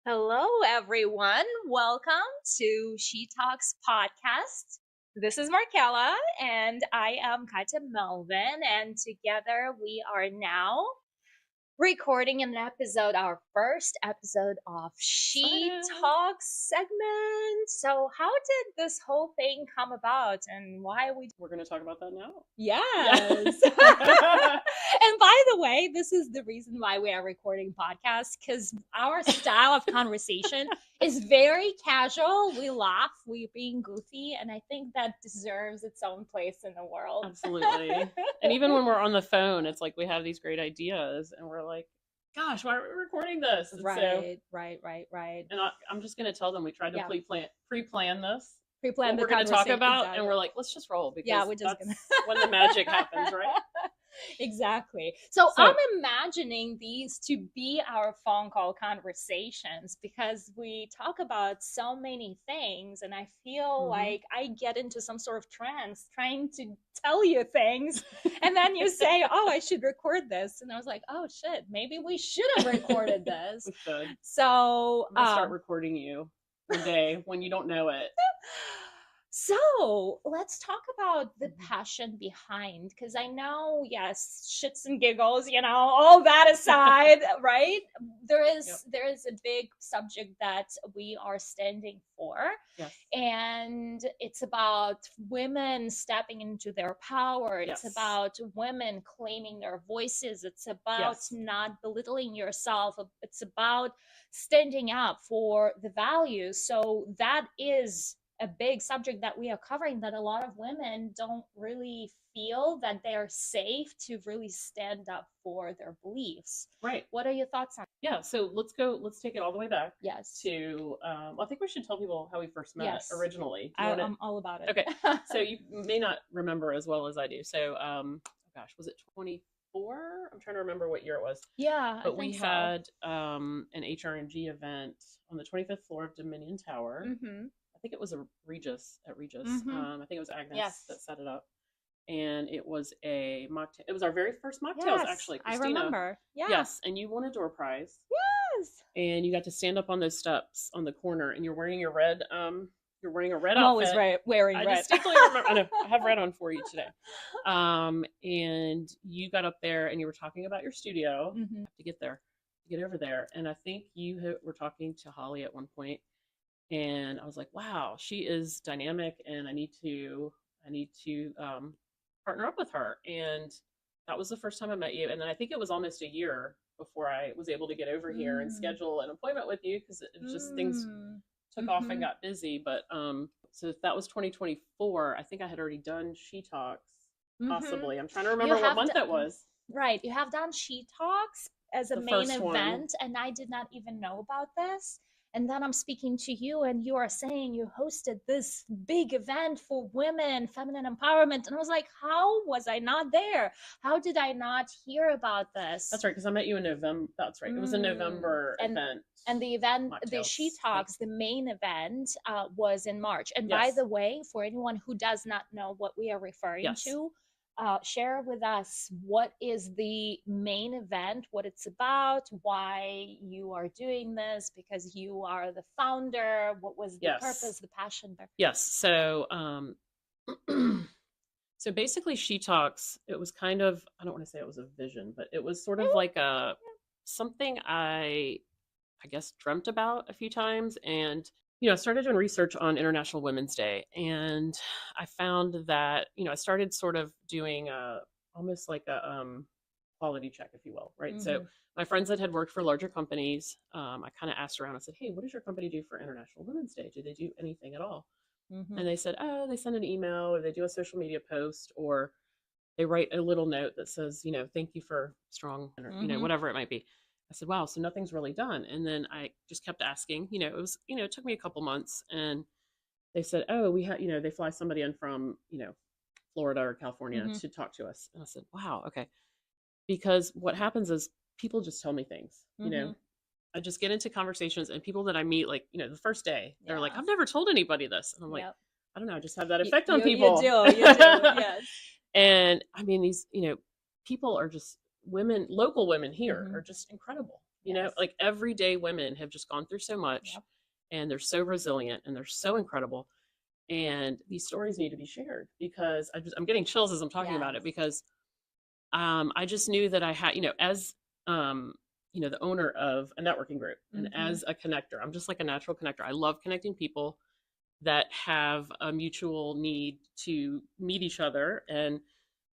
Hello, everyone. Welcome to She Talks podcast. This is Markella, and I am Katja Melvin, and together we are now recording an episode, our first episode of She Excited. Talks segment. So, how did this whole thing come about, and why we? We're going to talk about that now. Yes. Yeah. And by the way, this is the reason why we are recording podcasts, because our style of conversation is very casual. We laugh, we're being goofy, and I think that deserves its own place in the world. Absolutely. And even when we're on the phone, it's like we have these great ideas and we're like, gosh, why are we recording this? And Right. And I'm just going to tell them we tried to pre-plan this. Pre-plan what we're going to talk about, and we're like, let's just roll because we're just that's when the magic happens, right? Exactly. So I'm imagining these to be our phone call conversations because we talk about so many things, and I feel like I get into some sort of trance trying to tell you things, and then you say, oh, I should record this, and I was like, oh shit, maybe we should have recorded this. We should. So I'm gonna start recording you one day when you don't know it. So let's talk about the passion behind, because I know, yes, shits and giggles, all that aside, right? There is a big subject that we are standing for. Yes. And it's about women stepping into their power. It's about women claiming their voices. It's about not belittling yourself. It's about standing up for the values. So that is a big subject that we are covering, that a lot of women don't really feel that they're safe to really stand up for their beliefs. Right. What are your thoughts on? Yeah. So let's take it all the way back. Yes. To I think we should tell people how we first met originally. I'm all about it. Okay. So you may not remember as well as I do. So was it 24? I'm trying to remember what year it was. Yeah. But we had an HRNG event on the 25th floor of Dominion Tower. Mm-hmm. I think it was at Regis. Mm-hmm. I think it was Agnes that set it up. And it was a mocktail. It was our very first mocktails, actually, Christina. I remember. Yeah. Yes, and you won a door prize. Yes. And you got to stand up on those steps on the corner, and you're wearing your red. You're wearing a red outfit. I'm always wearing red. I distinctly remember. I know. I have red on for you today. And you got up there, and you were talking about your studio. Mm-hmm. To get over there, and I think you were talking to Holly at one point. And I was like, wow, she is dynamic, and I need to partner up with her. And that was the first time I met you. And then I think it was almost a year before I was able to get over here and schedule an appointment with you, because it just things took off and got busy. But so if that was 2024, I think I had already done She Talks, possibly. I'm trying to remember what month it was. Right. You have done She Talks as a main event, and I did not even know about this. And then I'm speaking to you, and you are saying you hosted this big event for women, feminine empowerment. And I was like, how was I not there? How did I not hear about this? That's right, because I met you in November. That's right. It was a November event. And the event, the She Talks, the main event was in March. And by the way, for anyone who does not know what we are referring to, share with us what is the main event, what it's about, why you are doing this, because you are the founder. What was the purpose, the passion? Yes. So, so basically She Talks, it was kind of, I don't want to say it was a vision, but it was sort of like something I guess dreamt about a few times. And I started doing research on International Women's Day, and I found that, I started sort of doing almost like a quality check, if you will, right? Mm-hmm. So my friends that had worked for larger companies, I kind of asked around and said, hey, what does your company do for International Women's Day? Do they do anything at all? Mm-hmm. And they said, oh, they send an email, or they do a social media post, or they write a little note that says, thank you for strong, or, whatever it might be. I said, wow, so nothing's really done. And then I just kept asking, it was, it took me a couple months, and they said, oh, we have, they fly somebody in from, Florida or California to talk to us. And I said, wow, okay. Because what happens is people just tell me things, I just get into conversations, and people that I meet, like, the first day, they're like, I've never told anybody this. And I'm like, I don't know, I just have that effect on people. You do, yes. And I mean, these, people are just, local women here are just incredible. You know, like everyday women have just gone through so much and they're so resilient and they're so incredible. And these stories need to be shared because I'm getting chills as I'm talking about it because I just knew that I had, as the owner of a networking group and as a connector, I'm just like a natural connector. I love connecting people that have a mutual need to meet each other. And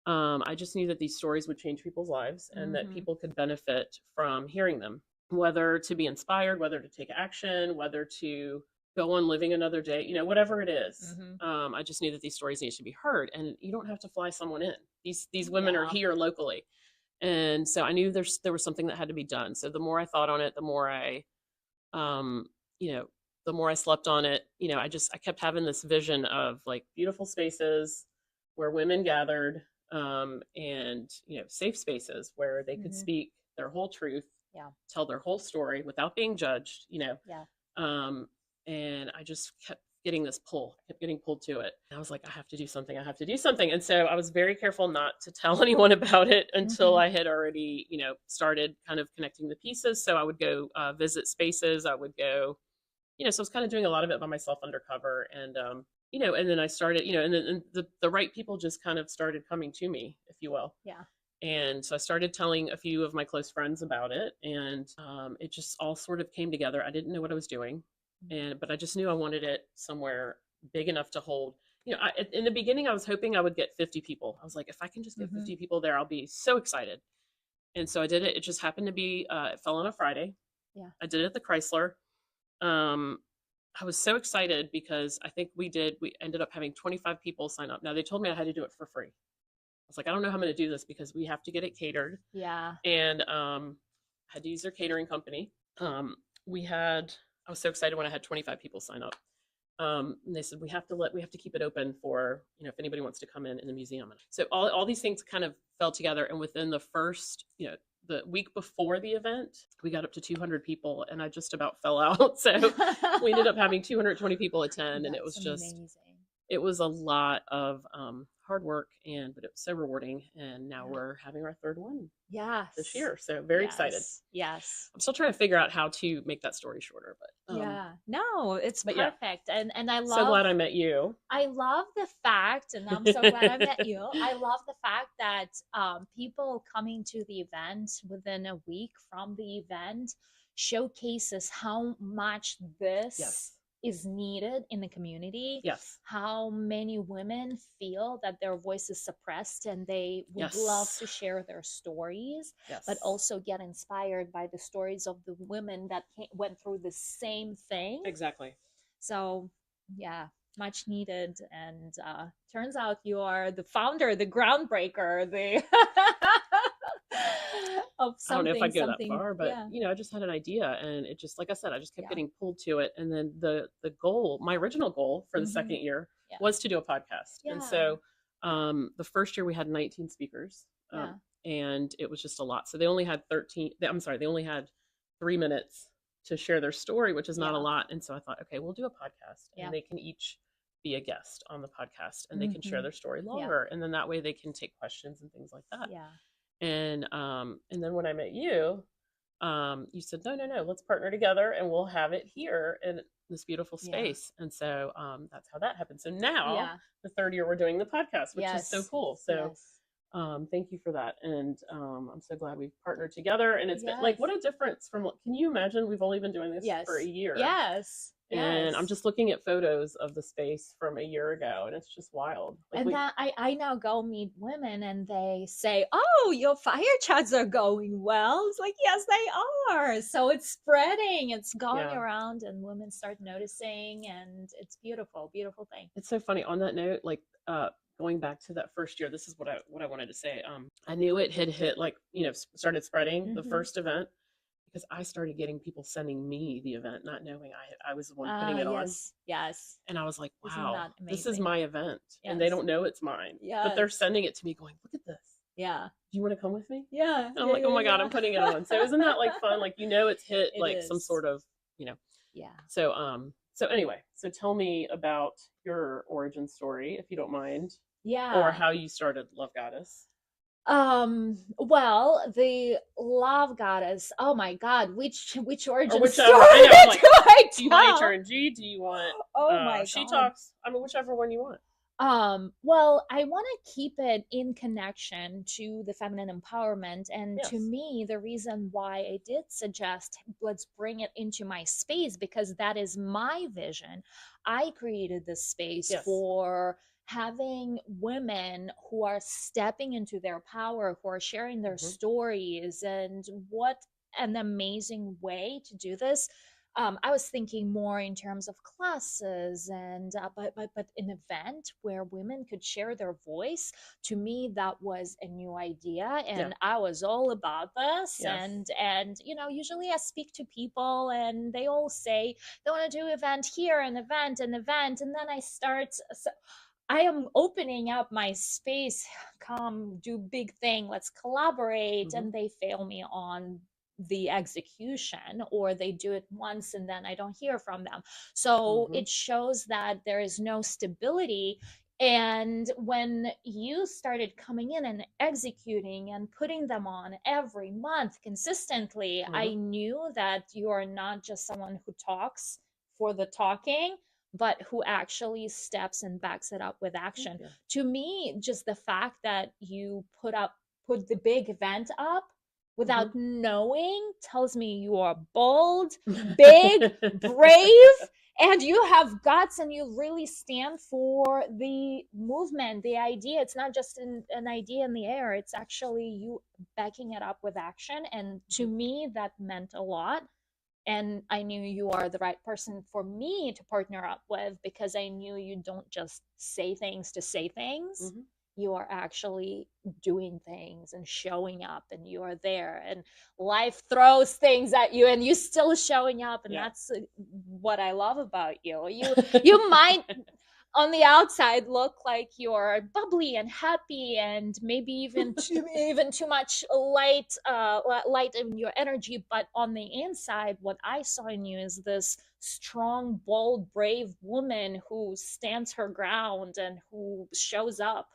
I just knew that these stories would change people's lives and that people could benefit from hearing them, whether to be inspired, whether to take action, whether to go on living another day, whatever it is. I just knew that these stories need to be heard, and you don't have to fly someone in. These women are here locally. And so I knew there was something that had to be done. So the more I thought on it, the more um, the more I slept on it, I kept having this vision of like beautiful spaces where women gathered, and, safe spaces where they could speak their whole truth, tell their whole story without being judged, and I just kept getting this pull. I kept getting pulled to it. And I was like, I have to do something. I have to do something. And so I was very careful not to tell anyone about it until I had already, started kind of connecting the pieces. So I would go visit spaces. I would go, so I was kind of doing a lot of it by myself undercover. And, and then I started, and then the right people just kind of started coming to me, if you will. Yeah. And so I started telling a few of my close friends about it. And it just all sort of came together. I didn't know what I was doing. But I just knew I wanted it somewhere big enough to hold. In the beginning, I was hoping I would get 50 people. I was like, if I can just get 50 people there, I'll be so excited. And so I did it. It just happened to be, it fell on a Friday. Yeah. I did it at the Chrysler. I was so excited because I think we ended up having 25 people sign up. Now they told me I had to do it for free. I was like, I don't know how I'm going to do this because we have to get it catered. Yeah. And I had to use their catering company. I was so excited when I had 25 people sign up. And they said, we have to keep it open for, if anybody wants to come in the museum. So all these things kind of fell together. And within the first, the week before the event, we got up to 200 people and I just about fell out. So we ended up having 220 people attend. And it was just amazing. It was a lot of hard work, but it was so rewarding. And now we're having our third one this year. So very excited. Yes. I'm still trying to figure out how to make that story shorter, but no, it's perfect. And I love, so glad I met you. I love the fact, and I'm so glad I met you. I love the fact that people coming to the event within a week from the event showcases how much this is needed in the community. Yes. How many women feel that their voice is suppressed and they would love to share their stories, but also get inspired by the stories of the women that went through the same thing. Exactly. So, much needed. And turns out you are the founder, the groundbreaker, the of something. I don't know if I'd go that far, but I just had an idea, and it just, like I said, I just kept getting pulled to it. And then the goal, my original goal for the second year, was to do a podcast. And so the first year we had 19 speakers, and it was just a lot. So they only had 3 minutes to share their story, which is not a lot. And so I thought, okay, we'll do a podcast, and they can each be a guest on the podcast, and they can share their story longer, and then that way they can take questions and things like that. And then when I met you, you said, no, let's partner together and we'll have it here in this beautiful space. And so that's how that happened. So now the third year we're doing the podcast, which is so cool. So thank you for that. And I'm so glad we've partnered together. And it's been like, what a difference from, can you imagine, we've only been doing this for a year. Yes. And I'm just looking at photos of the space from a year ago, and it's just wild. Like and that I now go meet women and they say, oh, your fire chats are going well. It's like, yes, they are. So it's spreading, it's going around, and women start noticing, and it's beautiful, beautiful thing. It's so funny. On that note, like going back to that first year, this is what I wanted to say. I knew it had hit, like, started spreading the first event, because I started getting people sending me the event, not knowing I was the one putting it on. Yes. And I was like, wow, this is my event. And they don't know it's mine. But they're sending it to me going, look at this. Yeah. Do you want to come with me? Yeah. And I'm like, oh my God, I'm putting it on. So isn't that like fun? Like, it's hit some sort of, Yeah. So anyway, so tell me about your origin story, if you don't mind. Yeah. Or how you started Love Goddess. Well, the love goddess. Oh my God, which Or origin story whichever. I know. I'm like, do I do you want tell? HRNG? Do you want Oh my She God. Talks? I mean, whichever one you want. Well, I want to keep it in connection to the feminine empowerment. And to Yes. me, the reason why I did suggest let's bring it into my space, because that is my vision. I created this space Yes. for having women who are stepping into their power, who are sharing their stories. And what an amazing way to do this. I was thinking more in terms of classes and but an event where women could share their voice. To me, that was a new idea, Yeah. and I was all about this. Yes. And usually I speak to people, and they all say they want to do event here, an event, and then I start. So, I am opening up my space. Come do big thing. Let's collaborate. And they fail me on the execution, or they do it once and then I don't hear from them. So it shows that there is no stability. And when you started coming in and executing and putting them on every month consistently, I knew that you are not just someone who talks for the talking, but who actually steps and backs it up with action. To me, just the fact that you put the big event up without knowing tells me you are bold, big, brave, and you have guts, and you really stand for the movement, the idea. It's not just an idea in the air, it's actually you backing it up with action. And to me, that meant a lot. And I knew you are the right person for me to partner up with, because I knew you don't just say things to say things. You are actually doing things and showing up, and you are there, and life throws things at you and you still showing up. And that's what I love about you. You might on the outside look like you're bubbly and happy, and maybe even too much light in your energy, but on the inside, what I saw in you is this strong, bold, brave woman who stands her ground and who shows up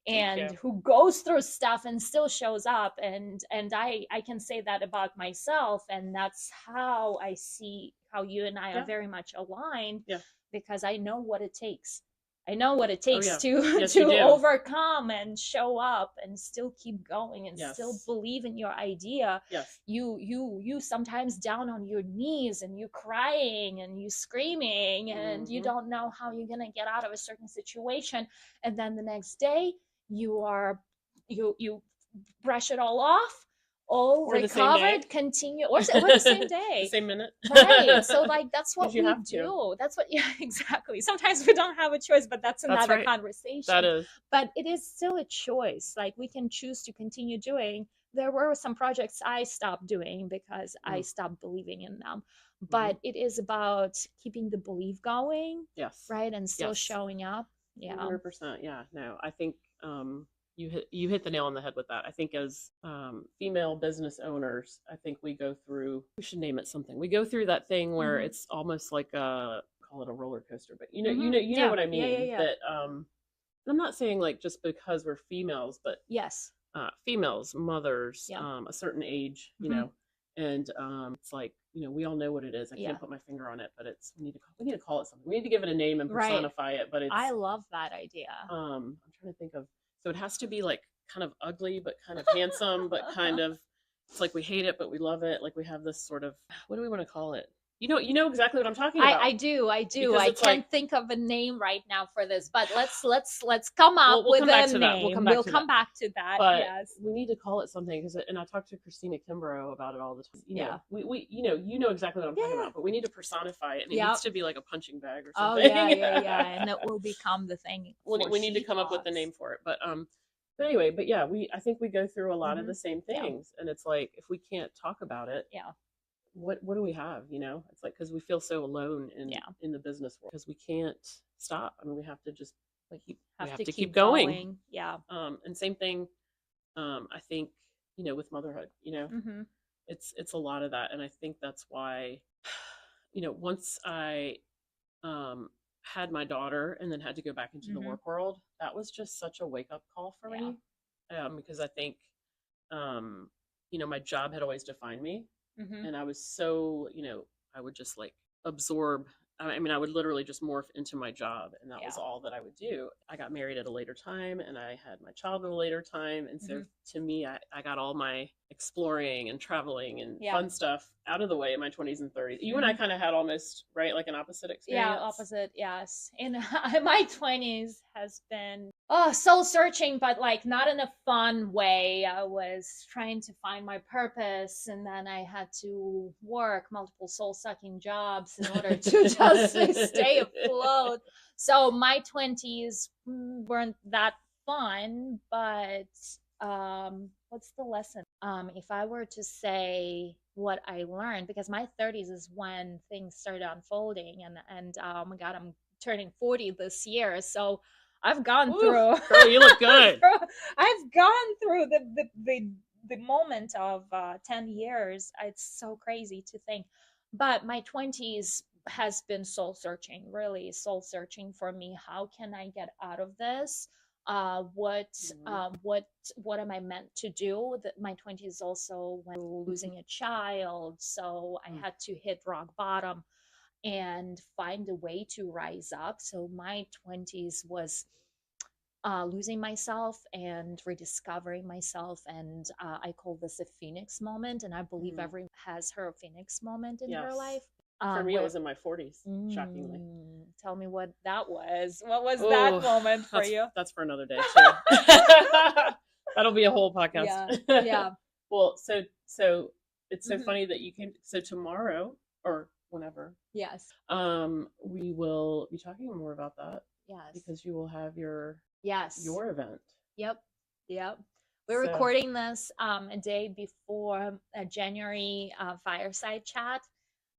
and who goes through stuff and still shows up. And I can say that about myself, and that's how I see how you and I are very much aligned, because I know what it takes. I know what it takes to overcome and show up and still keep going and still believe in your idea. You sometimes down on your knees, and you crying and you screaming, and you don't know how you're gonna get out of a certain situation. And then the next day you brush it all off, all or recovered, continue, or the same day, the same minute, right? So like that's what we have do. to. That's what, yeah, exactly. Sometimes we don't have a choice, but that's another conversation. That is, but it is still a choice. Like we can choose to continue doing. There were some projects I stopped doing because I stopped believing in them, but it is about keeping the belief going, right, and still showing up. 100%. Yeah, no, I think you hit the nail on the head with that. I think as female business owners, I think we should name it something. We go through that thing where it's almost like call it a roller coaster, but you know what I mean. That I'm not saying like just because we're females, but females, mothers, a certain age, you know, and it's like, we all know what it is. I can't put my finger on it, but we need to call it something. We need to give it a name and personify it. But I love that idea. I'm trying to think of. So it has to be like kind of ugly, but kind of handsome, but kind of, it's like we hate it, but we love it. Like we have this sort of, what do we want to call it? You know exactly what I'm talking about. I do. I can't think of a name right now for this, but let's come up with a name. We'll come back to that. But yes, we need to call it something, and I talk to Christina Kimbrough about it all the time. We you know exactly what I'm talking about, but we need to personify it, and it needs to be like a punching bag or something. Oh yeah, and it will become the thing. We need to come up with the name for it, but anyway, but yeah, I think we go through a lot of the same things, and it's like if we can't talk about it, what do we have? It's like, because we feel so alone in the business world, because we can't stop. I mean, we have to just like we have to keep going. And same thing, I think, with motherhood, it's a lot of that, and I think that's why, once I had my daughter and then had to go back into the work world, that was just such a wake up call for me. because I think, my job had always defined me. Mm-hmm. And I was so, I would just like absorb. I mean, I would literally just morph into my job, and that was all that I would do. I got married at a later time, and I had my child at a later time. And so to me, I got all my exploring and traveling and fun stuff out of the way in my 20s and 30s. You and I kind of had almost, right, like an opposite experience. Yeah, opposite, yes. In my 20s has been soul searching, but like not in a fun way. I was trying to find my purpose, and then I had to work multiple soul sucking jobs in order to just stay afloat. So my 20s weren't that fun, but what's the lesson? If I were to say what I learned, because my 30s is when things started unfolding, and oh my God, I'm turning 40 this year, so I've gone through. Girl, you look good. I've gone through the moment of 10 years. It's so crazy to think, but my 20s has been soul searching, really soul searching for me. How can I get out of this? What am I meant to do? That my 20s also when losing a child, so I had to hit rock bottom and find a way to rise up. So my 20s was losing myself and rediscovering myself, and I call this a phoenix moment, and I believe everyone has her phoenix moment in her life. For me, it was in my 40s, shockingly. Tell me what that was. What was that moment for you? That's for another day, too. That'll be a whole podcast. Yeah. Well, so it's so funny that you came. So tomorrow, or whenever. Yes. We will be talking more about that. Yes. Because you will have your event. Yep. We're recording this a day before a January fireside chat,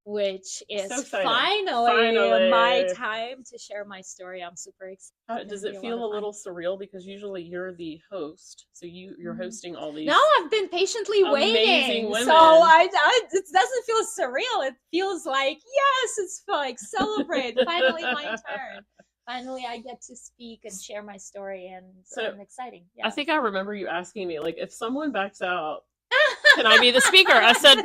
which is so finally my time to share my story. I'm super excited. Does it feel a little surreal, because usually you're the host, so you're hosting all these? No, I've been patiently waiting, women. so it doesn't feel surreal. It feels like yes, it's like celebrate. Finally, my turn. Finally, I get to speak and share my story, and exciting. Yeah. I think I remember you asking me, like, if someone backs out, can I be the speaker? I said,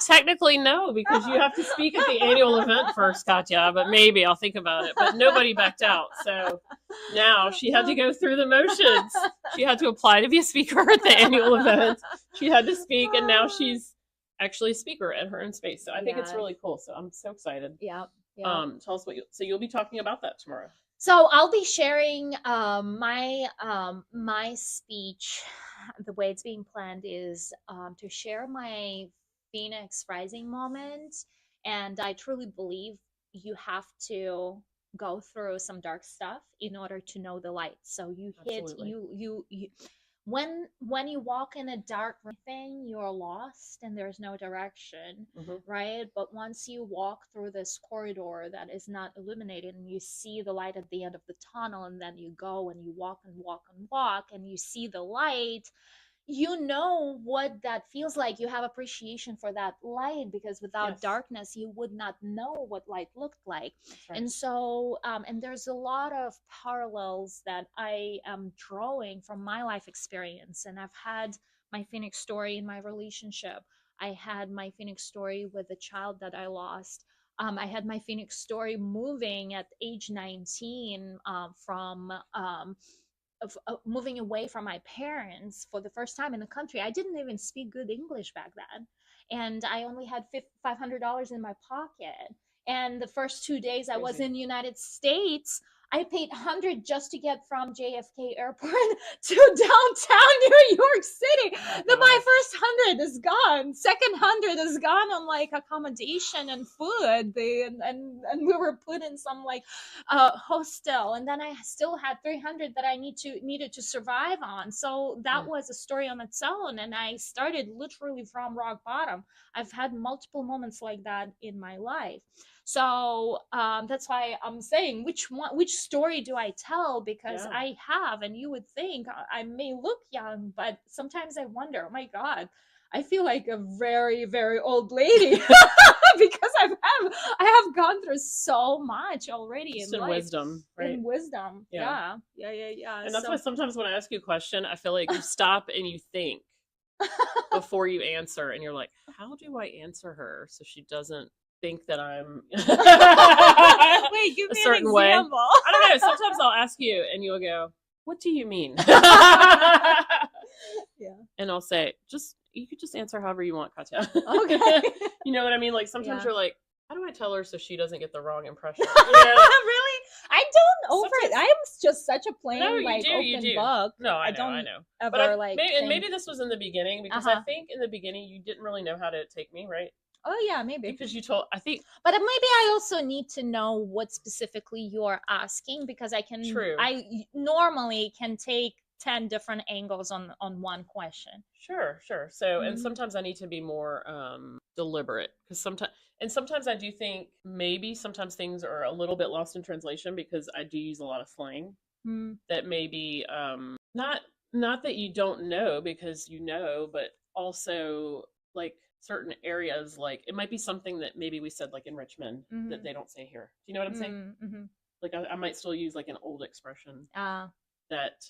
technically no, because you have to speak at the annual event first, Katya, but maybe I'll think about it. But nobody backed out. So now she had to go through the motions. She had to apply to be a speaker at the annual event. She had to speak, and now she's actually a speaker at her own space. So I think it's really cool. So I'm so excited. Yeah. Tell us so you'll be talking about that tomorrow. So I'll be sharing my speech. The way it's being planned is to share my Phoenix rising moment, and I truly believe you have to go through some dark stuff in order to know the light. So you when you walk in a dark thing, you're lost and there's no direction, right? But once you walk through this corridor that is not illuminated, and you see the light at the end of the tunnel, and then you go and you walk and walk and walk, and you see the light, you know what that feels like. You have appreciation for that light, because without darkness you would not know what light looked like. Right. And so and there's a lot of parallels that I am drawing from my life experience. And I've had my Phoenix story in my relationship. I had my Phoenix story with the child that I lost. I had my Phoenix story moving at age 19 from moving away from my parents for the first time in the country. I didn't even speak good English back then, and I only had $500 in my pocket. And the first 2 days I was in the United States, I paid $100 just to get from JFK Airport to downtown New York City. My first $100 is gone. Second $100 is gone on like accommodation and food. And we were put in some like hostel, and then I still had $300 that I needed to survive on. So that was a story on its own, and I started literally from rock bottom. I've had multiple moments like that in my life. So that's why I'm saying which story do I tell, because Yeah. I have, and you would think I may look young, but sometimes I wonder, oh my God, I feel like a very, very old lady because I have gone through so much already Just in in life. wisdom, right? In wisdom. Yeah. Yeah. And that's So why sometimes when I ask you a question, I feel like you stop and you think before you answer, and you're like, how do I answer her so she doesn't think that I'm wait, give a me an certain way? example. I don't know. Sometimes I'll ask you and you'll go, what do you mean? Yeah. And I'll say, you could just answer however you want, Katya. Okay. You know what I mean? Like sometimes Yeah. you're like, how do I tell her so she doesn't get the wrong impression? Really? I don't over it. Sometimes- I'm just such a plain No, you like do, you open do. book. No, I don't know. ever But like maybe think, this was in the beginning, because I uh-huh. think in the beginning you didn't really know how to take me, right? Oh yeah, maybe. Because you told, I think, But maybe I also need to know what specifically you're asking, because True. I normally can take 10 different angles on one question. Sure. So, and Mhm. sometimes I need to be more deliberate, because sometimes I do think maybe sometimes things are a little bit lost in translation, because I do use a lot of slang that maybe not that you don't know, because you know, but also like certain areas, like it might be something that maybe we said like in Richmond that they don't say here. Do you know what I'm saying? Like I might still use like an old expression that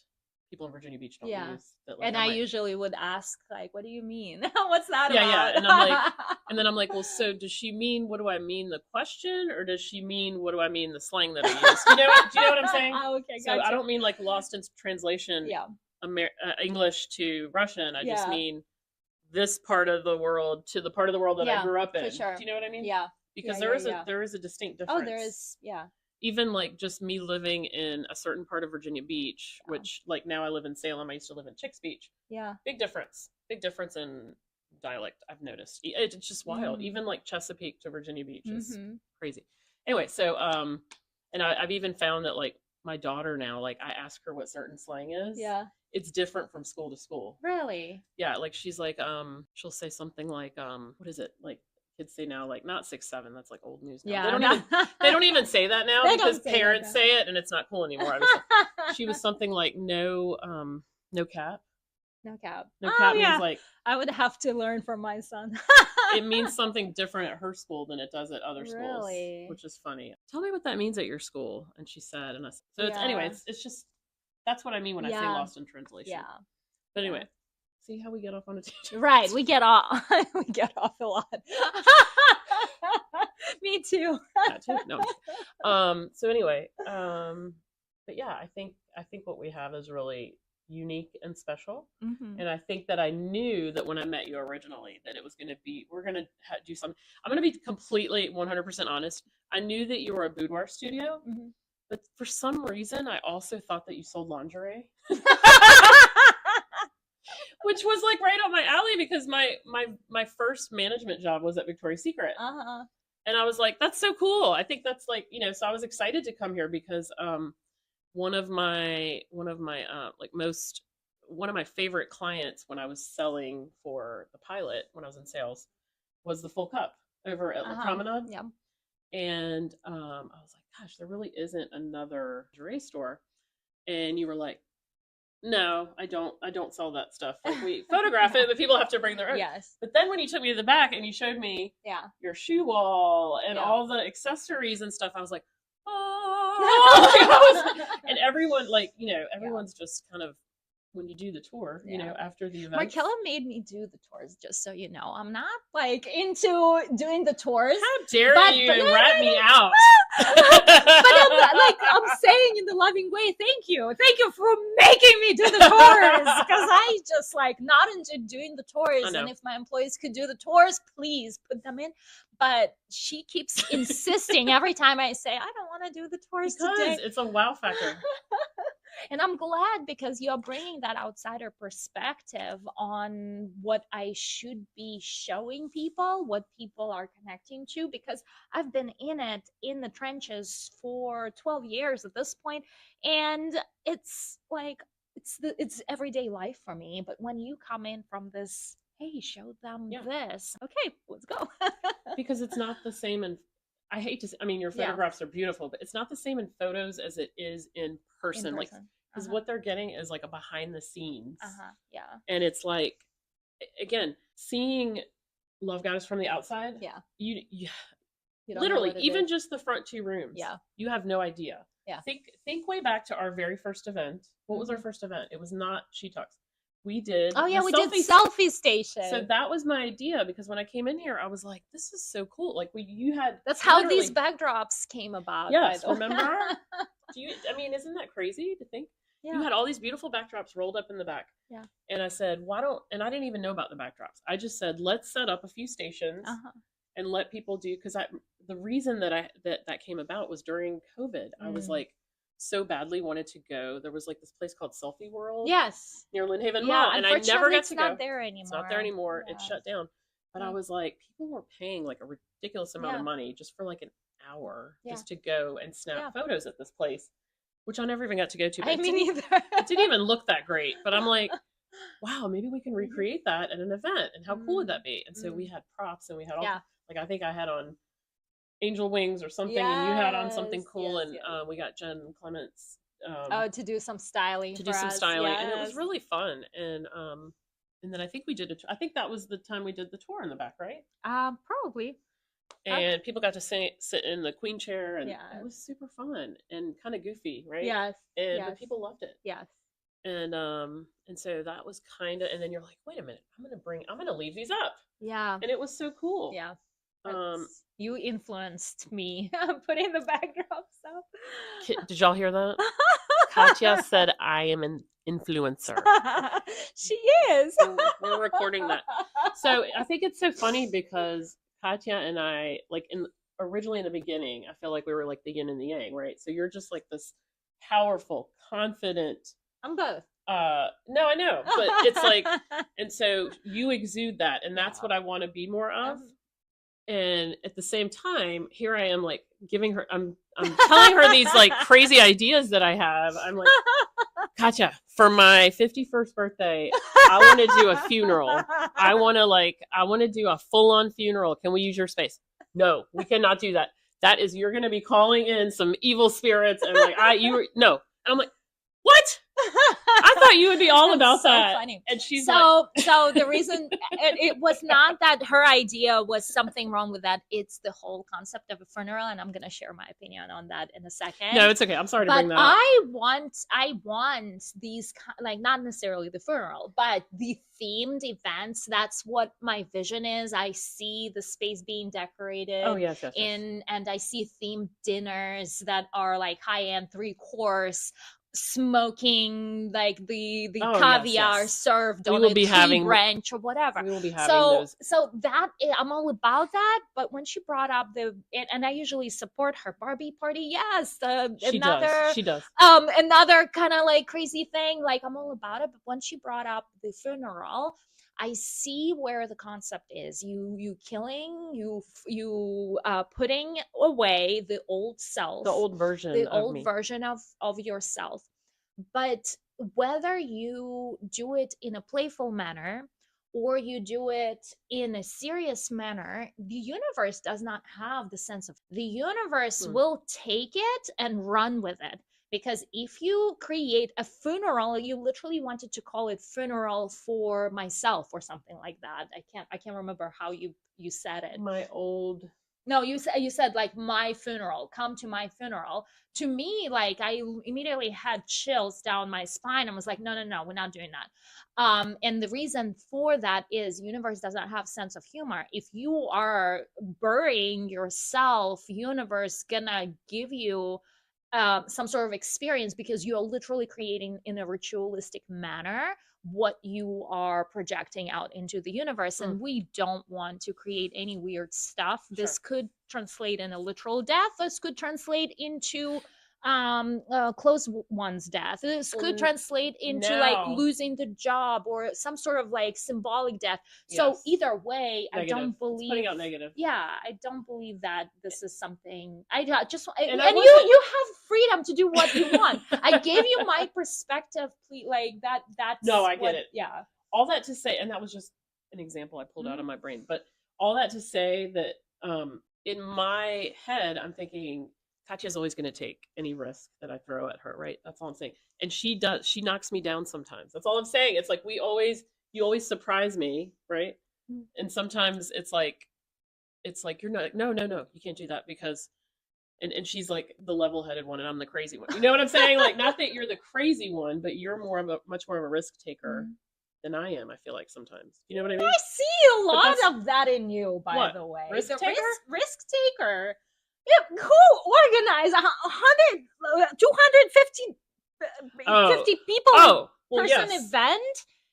people in Virginia Beach don't Yeah. use. That like And I usually would ask, like, what do you mean? What's that yeah, about? and I'm like, and then I'm like, well, so does she mean what do I mean the question, or does she mean what do I mean the slang that I use? Do you know what I'm saying? Oh, okay, So gotcha. I don't mean like lost in translation. Yeah. English to Russian. I just Yeah. mean this part of the world to the part of the world that I Yeah, grew up in. for sure. Do you know what I mean? Yeah. Because Yeah. there is a distinct difference. Oh, there is. Yeah. Even like just me living in a certain part of Virginia Beach, Yeah. which like now I live in Salem. I used to live in Chicks Beach. Yeah. Big difference in dialect, I've noticed. It's just wild. Even like Chesapeake to Virginia Beach is crazy. Anyway, so and I've even found that like my daughter now, like I ask her what certain slang is. Yeah. It's different from school to school. Really? Yeah, like she's like she'll say something like what is it? Like kids say now, like not 6'7", that's like old news now. Yeah. They don't even say that now, They because don't say parents that. say it and it's not cool anymore. She was something like no cap. No cap. No cap means like I would have to learn from my son. it means something different at her school than it does at other schools, Really? which is funny. Tell me what that means at your school. And she said, and I said, so it's Yeah. anyway, it's just that's what I mean when I say Yeah. lost in translation. Yeah. But anyway, see how we get off on a tangent. Right, we get off a lot. Me too. That too. No. So anyway, but yeah, I think what we have is really unique and special. And I think that I knew that when I met you originally that it was going to be, we're going to do something. I'm going to be completely 100% honest. I knew that you were a boudoir studio, but for some reason I also thought that you sold lingerie. Which was like right up my alley, because my first management job was at Victoria's Secret. And I was like, that's so cool. I think that's like, so I was excited to come here because one of my favorite clients when I was selling for the pilot, when I was in sales, was the Full Cup over at La Promenade. Yeah. And I was like, gosh, there really isn't another lingerie store. And you were like, no, I don't sell that stuff. Like we photograph it, but people have to bring their own. Yes. But then when you took me to the back and you showed me your shoe wall and all the accessories and stuff, I was like, oh. And everyone, like, everyone's just kind of, when you do the tour, after the event. Markella made me do the tours, just so you know. I'm not like into doing the tours. How dare you rat me out? But I'm saying in the loving way, thank you for making me do the tours, because I just like not into doing the tours. And if my employees could do the tours, please put them in. But she keeps insisting every time I say I don't want to do the tours today. It's a wow factor. And I'm glad, because you're bringing that outsider perspective on what I should be showing people, what people are connecting to, because I've been in the trenches for 12 years at this point, and it's like it's everyday life for me. But when you come in from this, hey, show them this, okay, let's go. Because it's not the same, and I hate to. I mean, your photographs are beautiful, but it's not the same in photos as it is in person. Like, because what they're getting is like a behind the scenes. Yeah. And it's like, again, seeing Love Goddess from the outside. Yeah. You literally even just the front 2 rooms. Yeah. You have no idea. Yeah. Think way back to our very first event. What was our first event? It was not She Talks. We did. Oh yeah, we did selfie station. So that was my idea, because when I came in here, I was like, "This is so cool!" Like you had. That's how these backdrops came about. Yes, remember? I mean, isn't that crazy to think? Yeah. You had all these beautiful backdrops rolled up in the back. Yeah. And I said, "Why don't?" And I didn't even know about the backdrops. I just said, "Let's set up a few stations and let people do." Because the reason that that came about was during COVID. I was like, so badly wanted to go. There was like this place called Selfie World. Yes. Near Lynnhaven Mall. And I never got to go. It's not there anymore. It's not there anymore. Yeah. It shut down. But I was like, people were paying like a ridiculous amount of money just for like an hour just to go and snap photos at this place, which I never even got to go to. I mean, either. It didn't even look that great. But I'm like, wow, maybe we can recreate that at an event. And how cool would that be? And so we had props and we had all, like, I think I had on angel wings or something, and you had on something cool, and we got Jen Clements to do some styling and it was really fun. And then I think we did I think that was the time we did the tour in the back, right? Probably. And people got to sit in the queen chair, and it was super fun and kind of goofy, right? Yes. And but people loved it. Yes. And so that was kind of, and then you're like, wait a minute, I'm gonna leave these up. Yeah. And it was so cool. Yeah. You influenced me putting the backdrops up. Did y'all hear that? Katya said I am an influencer. She is. We're recording that. So I think it's so funny because Katya and I, like originally in the beginning, I feel like we were like the yin and the yang, right? So you're just like this powerful, confident. I'm both. No, I know, but it's like, and so you exude that, and that's what I want to be more of. And at the same time, here I am, like giving her, I'm telling her these like crazy ideas that I have. I'm like, Katya, for my 51st birthday, I want to do a funeral. I want to do a full-on funeral. Can we use your space? No, we cannot do that. That is, you're going to be calling in some evil spirits, and like no. And I'm like, what? I thought you would be all about that. Funny. And she's so the reason it was not that her idea was something wrong with that. It's the whole concept of a funeral, and I'm going to share my opinion on that in a second. No, it's okay. I'm sorry to bring that up. I want these, like, not necessarily the funeral, but the themed events. That's what my vision is. I see the space being decorated. Oh yes. And I see themed dinners that are like high-end 3-course, smoking, like the caviar served on a tree branch or whatever. We will be having those. So that I'm all about that. But when she brought up and I usually support her Barbie party, yes, she does. Another kind of like crazy thing, like I'm all about it. But when she brought up the funeral, I see where the concept is. You killing, you putting away the old self, the old version of yourself. But whether you do it in a playful manner or you do it in a serious manner, the universe does not have the sense of. The universe will take it and run with it. Because if you create a funeral, you literally wanted to call it funeral for myself or something like that. I can't remember how you said it. No, you said like my funeral, come to my funeral. To me, like I immediately had chills down my spine and was like, no, we're not doing that. And the reason for that is universe does not have sense of humor. If you are burying yourself, universe gonna give you some sort of experience because you're literally creating in a ritualistic manner what you are projecting out into the universe. And we don't want to create any weird stuff. This could translate in a literal death. This could translate into close one's death. This could translate into like losing the job or some sort of like symbolic death. So either way, negative. I don't believe putting out negative. Yeah, I don't believe that this is something. I just and you have freedom to do what you want. I gave you my perspective, like that. That's no, I get it. Yeah, all that to say, and that was just an example I pulled out of my brain. But all that to say that in my head, I'm thinking Katya's always going to take any risk that I throw at her, right? That's all I'm saying. And she does. She knocks me down sometimes. That's all I'm saying. It's like you always surprise me, right? And sometimes it's like you're not. No, no, no. You can't do that because. And she's like the level-headed one, and I'm the crazy one. You know what I'm saying? Like, not that you're the crazy one, but you're much more of a risk taker than I am. I feel like sometimes. You know what I mean? I see a lot of that in you, by what? the way. Risk The taker? risk taker. Yeah, who organized 100, 250 50 people person event,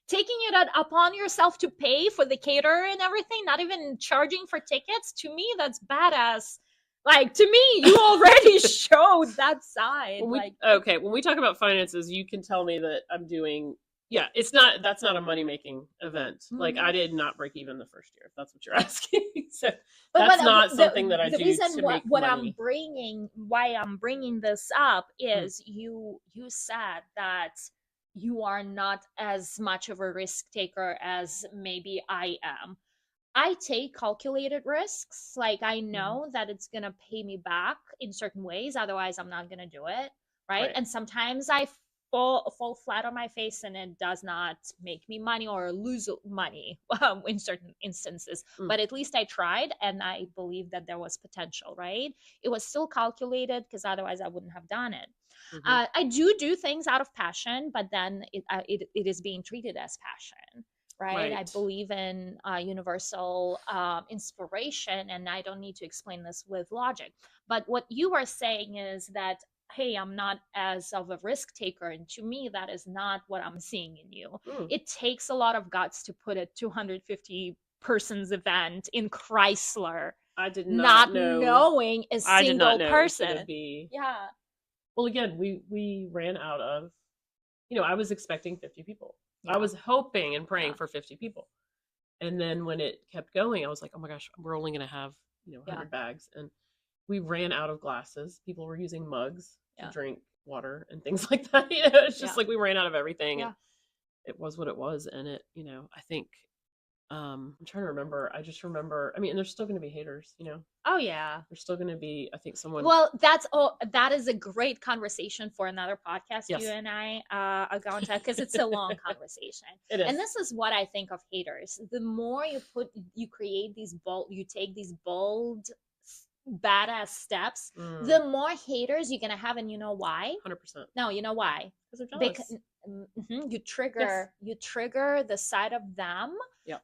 taking it upon yourself to pay for the caterer and everything, not even charging for tickets? To me, that's badass. Like, to me, you already showed that side. When we talk about finances, you can tell me that I'm doing. Yeah, that's not a money-making event. Like, I did not break even the first year, if that's what you're asking. So that's not something that I do to make money. Why I'm bringing this up is you said that you are not as much of a risk taker as maybe I am. I take calculated risks. Like, I know that it's going to pay me back in certain ways. Otherwise, I'm not going to do it. Right. And sometimes I fall flat on my face and it does not make me money or lose money in certain instances. But at least I tried and I believe that there was potential, right? It was still calculated because otherwise I wouldn't have done it. I do things out of passion, but then it is being treated as passion. Right? I believe in universal inspiration, and I don't need to explain this with logic. But what you are saying is that, hey, I'm not as of a risk taker, and to me, that is not what I'm seeing in you. It takes a lot of guts to put a 250 persons event in Chrysler. I did not know, knowing a single person. Yeah. Well, again, we ran out of. I was expecting 50 people. I was hoping and praying for 50 people. And then when it kept going, I was like, oh my gosh, we're only going to have, 100 bags. And we ran out of glasses. People were using mugs to drink water and things like that. It's just like we ran out of everything. And it was what it was. And it, I think, I'm trying to remember. I just remember, and there's still going to be haters, Oh, yeah. There's still going to be, I think someone. Well, that is a great conversation for another podcast you and I are going to have, because it's a long conversation. It is. And this is what I think of haters. The more you create you take these bold, badass steps, the more haters you're going to have. And you know why? 100%. No, you know why? Because they're jealous. You trigger the side of them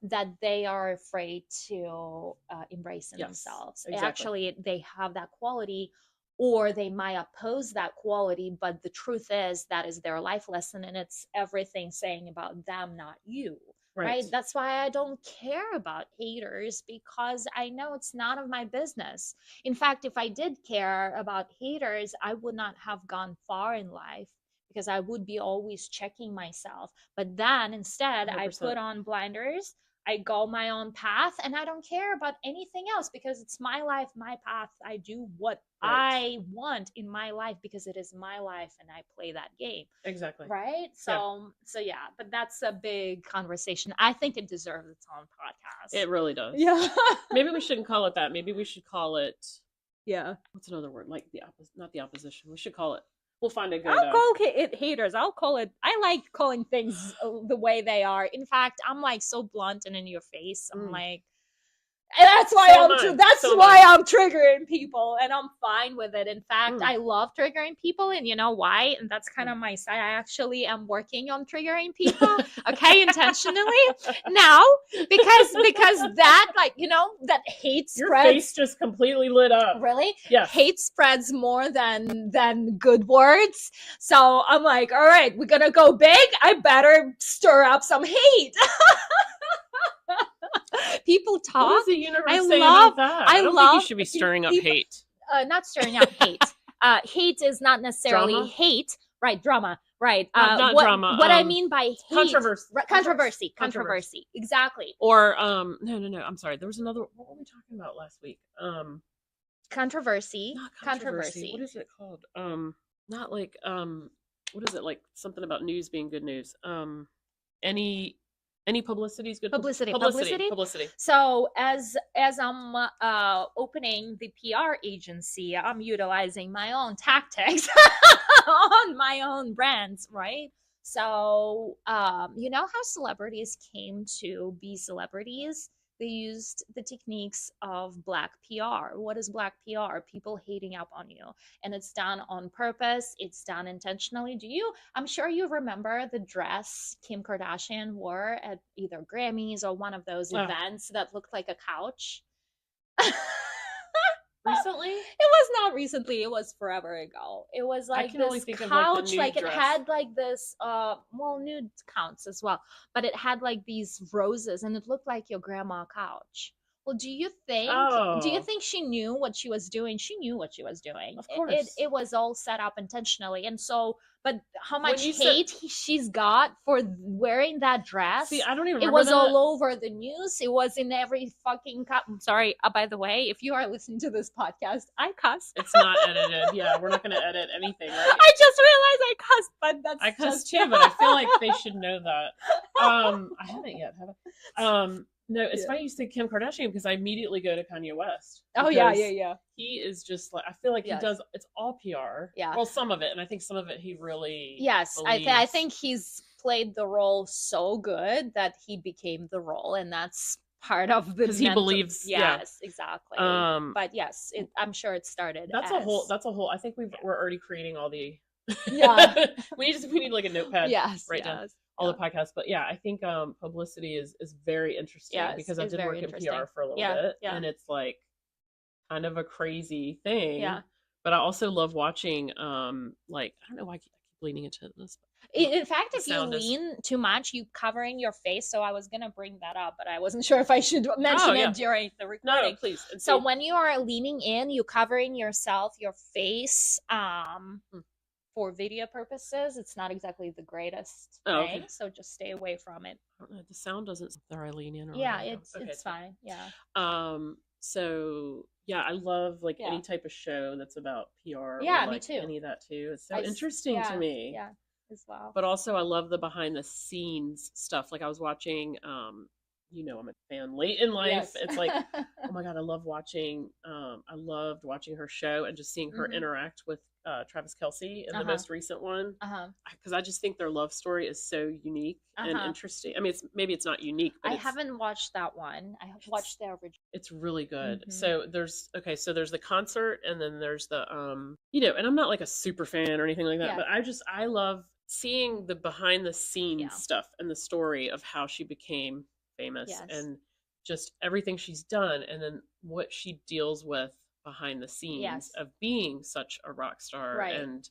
that they are afraid to embrace in themselves. Exactly. Actually, they have that quality, or they might oppose that quality, but the truth is that is their life lesson, and it's everything saying about them, not you. Right? That's why I don't care about haters, because I know it's none of my business. In fact, if I did care about haters, I would not have gone far in life, because I would be always checking myself. But then instead, 100%. I put on blinders, I go my own path, and I don't care about anything else, because it's my life, my path. I do what I want in my life, because it is my life, and I play that game. Exactly. Right? So yeah, but that's a big conversation. I think it deserves its own podcast. It really does. Yeah. Maybe we shouldn't call it that. Maybe we should call it, what's another word? Like not the opposition. We should call it, we'll find a good. I'll call it haters. I'll call it. I like calling things the way they are. In fact, I'm like so blunt and in your face. I'm like, and that's why I'm triggering people, and I'm fine with it. In fact, I love triggering people, and you know why? And that's kind of my side. I actually am working on triggering people, okay, intentionally now, because that, like, that hate spreads. Your face just completely lit up. Really? Yes. Hate spreads more than good words. So I'm like, all right, we're gonna go big. I better stir up some hate. People talk. What does the universe say about that? I don't think you should be stirring up hate. Not stirring up hate. Hate is not necessarily drama? Hate, right? Drama, right? Not drama. What I mean by hate, controversy. Exactly. Or no. I'm sorry. There was another. What were we talking about last week? Controversy. Not controversy. What is it called? Not like what is it, like something about news being good news? Any publicity is good. Publicity. So as I'm opening the PR agency, I'm utilizing my own tactics on my own brands, right? So you know how celebrities came to be celebrities? They used the techniques of black PR. What is black PR? People hating up on you. And it's done on purpose, it's done intentionally. I'm sure you remember the dress Kim Kardashian wore at either Grammys or one of those events that looked like a couch. Recently? It was not recently, it was forever ago. It was like this couch, like it had like this well, nude counts as well, but it had like these roses and it looked like your grandma couch. Well, do you think she knew what she was doing? She knew what she was doing. Of course. It was all set up intentionally. And so, but how much hate she's got for wearing that dress? See, I don't even remember. It was all over the news. It was in every fucking sorry, by the way, if you are listening to this podcast, I cuss. It's not edited. Yeah, we're not going to edit anything, right? I just realized I cussed, but that's I cuss too, but I feel like they should know that. I haven't yet, have I? No, it's funny you say Kim Kardashian because I immediately go to Kanye West. Oh yeah. He is just like, I feel like he does. It's all PR. Yeah. Well, some of it, and I think some of it he really. Yes, I think he's played the role so good that he became the role, and that's part of the. Because he believes. Yes, exactly. But yes, I'm sure it started. That's a whole. I think we're already creating all the. Yeah. we need like a notepad. Yes. Right now. All the podcasts, but yeah, I think publicity is very interesting because I did work in PR for a little bit, and it's like kind of a crazy thing. Yeah. But I also love watching, like I don't know why I keep leaning into this. In fact, if you lean too much, you covering your face. So I was gonna bring that up, but I wasn't sure if I should mention it during the recording. No, please. So when you are leaning in, you covering yourself, your face. For video purposes, it's not exactly the greatest thing, okay. So just stay away from it. I don't know, the sound doesn't there I lean in or it's fine. Yeah. So yeah, I love like any type of show that's about PR. Yeah, or, like, me too. Any of that too. It's so interesting to me. Yeah, as well. But also I love the behind the scenes stuff. Like I was watching you know, I'm a fan late in life. Yes. It's like, oh my God, I loved watching her show and just seeing her interact with Travis Kelce in the most recent one. Because I just think their love story is so unique and interesting. I mean, maybe it's not unique, but I haven't watched that one. I have watched the original. It's really good. So there's the concert and then there's the you know, and I'm not like a super fan or anything like that, but I love seeing the behind the scenes stuff and the story of how she became famous and just everything she's done and then what she deals with behind the scenes of being such a rock star and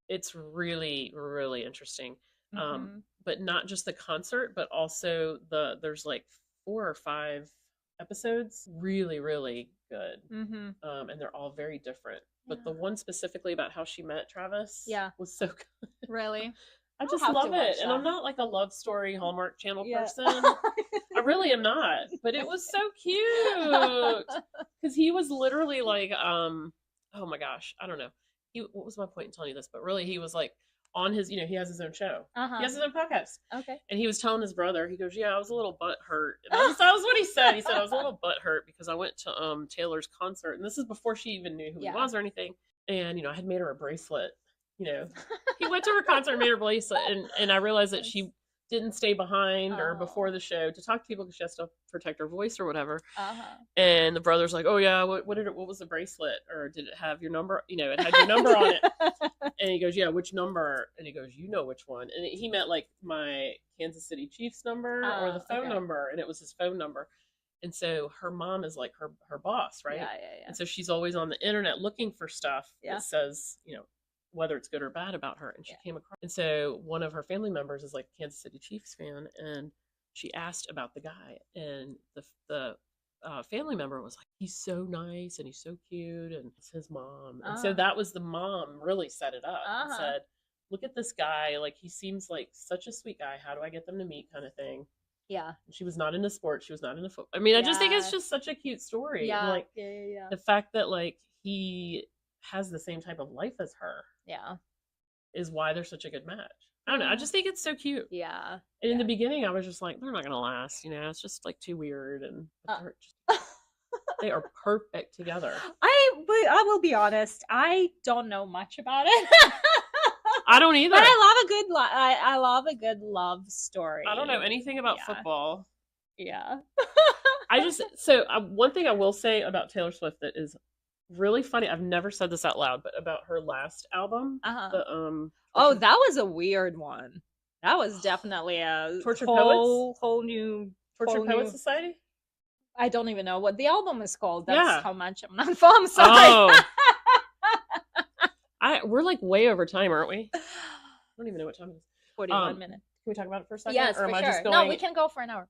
it's really, really interesting. But not just the concert, but also there's like 4 or 5 episodes, really, really good. And they're all very different. But the one specifically about how she met Travis was so good. Really? I just love it. And I'm not like a love story Hallmark Channel person. I really am not. But it was so cute. Because he was literally like, oh my gosh, I don't know. What was my point in telling you this? But really, he was like on his, you know, he has his own show. He has his own podcast. Okay. And he was telling his brother, he goes, yeah, I was a little butthurt. And that was what he said. He said, I was a little butthurt because I went to Taylor's concert. And this is before she even knew who he was or anything. And, you know, I had made her a bracelet. You know, he went to her concert and made her bracelet, and I realized that she didn't stay behind or before the show to talk to people because she has to protect her voice or whatever. And the brother's like, oh yeah, what was the bracelet, or did it have your number? You know, it had your number on it. And he goes, yeah, which number? And he goes, you know which one? And he meant like my Kansas City Chiefs number or the phone number, and it was his phone number. And so her mom is like her boss, right? Yeah. And so she's always on the internet looking for stuff that says, you know, whether it's good or bad about her. And she came across, and so one of her family members is like a Kansas City Chiefs fan, and she asked about the guy, and the family member was like, he's so nice and he's so cute, and it's his mom. And so that was the mom really set it up and said, look at this guy, like he seems like such a sweet guy, how do I get them to meet, kind of thing. Yeah. And she was not into sports, she was not into football. I mean, I just think it's just such a cute story. Yeah. And like the fact that like he has the same type of life as her is why they're such a good match. I don't know. I just think it's so cute. Yeah. And in the beginning, I was just like, they're not gonna last. It's just like too weird, and they are perfect together. I will be honest. I don't know much about it. I don't either. But I love a good love story. I don't know anything about football. Yeah. One thing I will say about Taylor Swift that is really funny. I've never said this out loud, but about her last album, that was a weird one. That was definitely a whole new Tortured Poets Society. I don't even know what the album is called. That's how much I'm not. I'm sorry. Oh. We're like way over time, aren't we? I don't even know what time it is. 41 minutes. Can we talk about it for a second? Yes, for sure. No, we can go for an hour.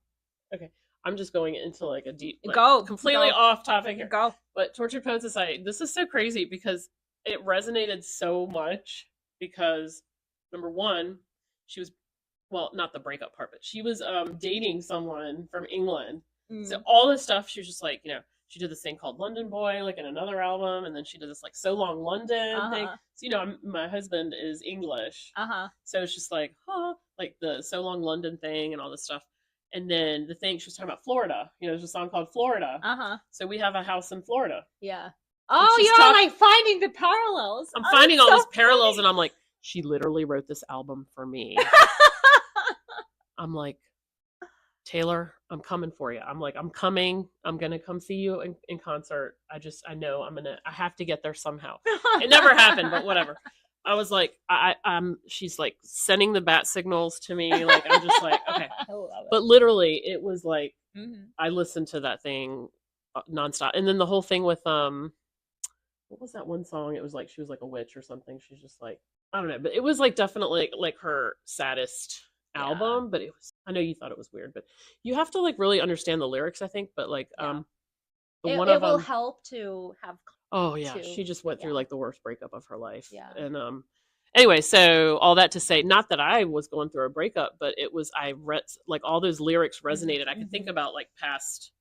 Okay. I'm just going into like a deep, completely off topic here. Go. But Tortured Poets Society, this is so crazy because it resonated so much because, number one, she was, well, not the breakup part, but she was dating someone from England. So all this stuff, she was just like, she did this thing called London Boy, like in another album, and then she did this like So Long London thing. So my husband is English, so it's just like, like the So Long London thing and all this stuff. And then the thing she was talking about Florida, there's a song called Florida. So we have a house in Florida. Yeah. Oh, you're like finding the parallels. I'm finding all these parallels, and I'm like, she literally wrote this album for me. I'm like, Taylor, I'm coming for you. I'm like, I'm coming. I'm going to come see you in concert. I know I have to get there somehow. It never happened, but whatever. I was like, she's like sending the bat signals to me. Like, I'm just like, okay. I love it. But literally it was like, I listened to that thing nonstop. And then the whole thing with, what was that one song? It was like, she was like a witch or something. She's just like, I don't know, but it was like definitely like her saddest album, but I know you thought it was weird, but you have to like really understand the lyrics, I think. But like it will help to have she just went through like the worst breakup of her life. And anyway, so all that to say, not that I was going through a breakup, but I read like all those lyrics resonated. I could think about like past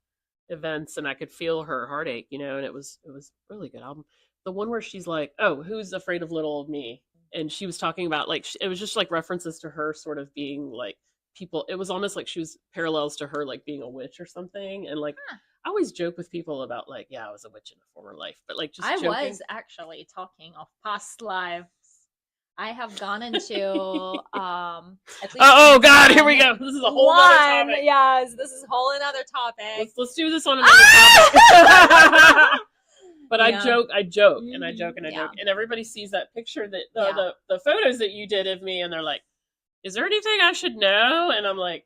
events, and I could feel her heartache, and it was a really good album. The one where she's like, oh, who's afraid of little old me? And she was talking about like, it was just like references to her sort of being like people. It was almost like she was parallels to her, like being a witch or something. And like, I always joke with people about like, I was a witch in a former life, but like just joking. Was actually talking of past lives. I have gone into at least oh God, here we go. This is a whole other topic. Yes, this is a whole another topic. Let's do this on another topic. But I joke, and I joke. And everybody sees that picture that the photos that you did of me, and they're like, is there anything I should know? And I'm like,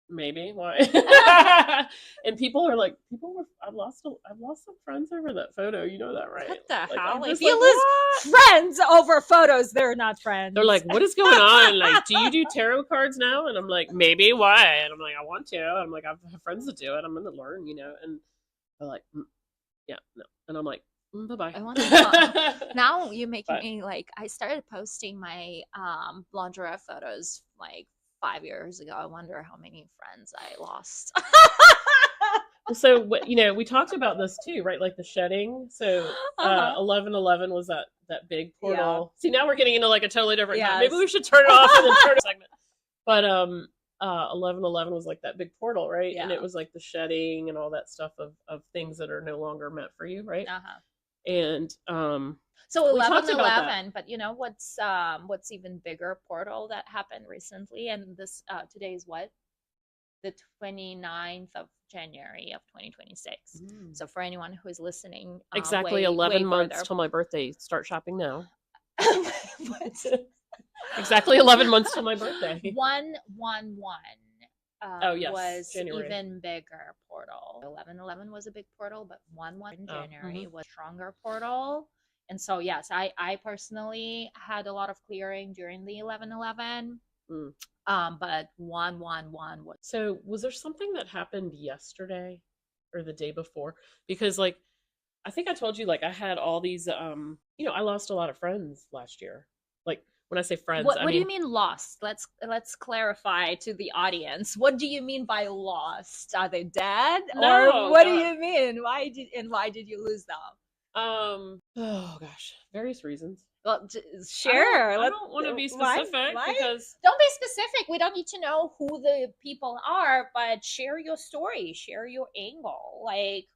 maybe. Why? And people are like, I've lost some friends over that photo. You know that, right? What the hell? If you lose friends over photos, they're not friends. They're like, what is going on? Like, do you do tarot cards now? And I'm like, maybe. Why? And I'm like, I want to. And I'm like, I have friends that do it. I'm going to learn, And they're like, yeah, no. And I'm like, bye-bye. I want to know. Now you're making me like, I started posting my lingerie photos like 5 years ago. I wonder how many friends I lost. So, we talked about this too, right? Like the shedding. So 11/11 was that big portal. See, now we're getting into like a totally different time. Maybe we should turn it off and then turn it segment. But 11/11 was like that big portal, right? And it was like the shedding and all that stuff of things that are no longer meant for you, right? And so 11/11, but what's even bigger portal that happened recently, and this today is what? The 29th of January of 2026. So for anyone who is listening, exactly 11 months till my birthday. Start shopping now. Exactly 11 months till my birthday. 111 was January. even bigger portal. 11/11 was a big portal, but 1/1 in January was a stronger portal. And so yes, I personally had a lot of clearing during the 11/11. But 1/1 was. So was there something that happened yesterday or the day before? Because like, I think I told you, like I had all these, I lost a lot of friends last year. Like when I say friends, what do you mean lost? Let's clarify to the audience. What do you mean by lost? Are they dead? No, or what do you mean? Why did you lose them? Oh gosh, various reasons. Well, share. I don't want to be specific because don't be specific. We don't need to know who the people are, but share your story, share your angle. Like,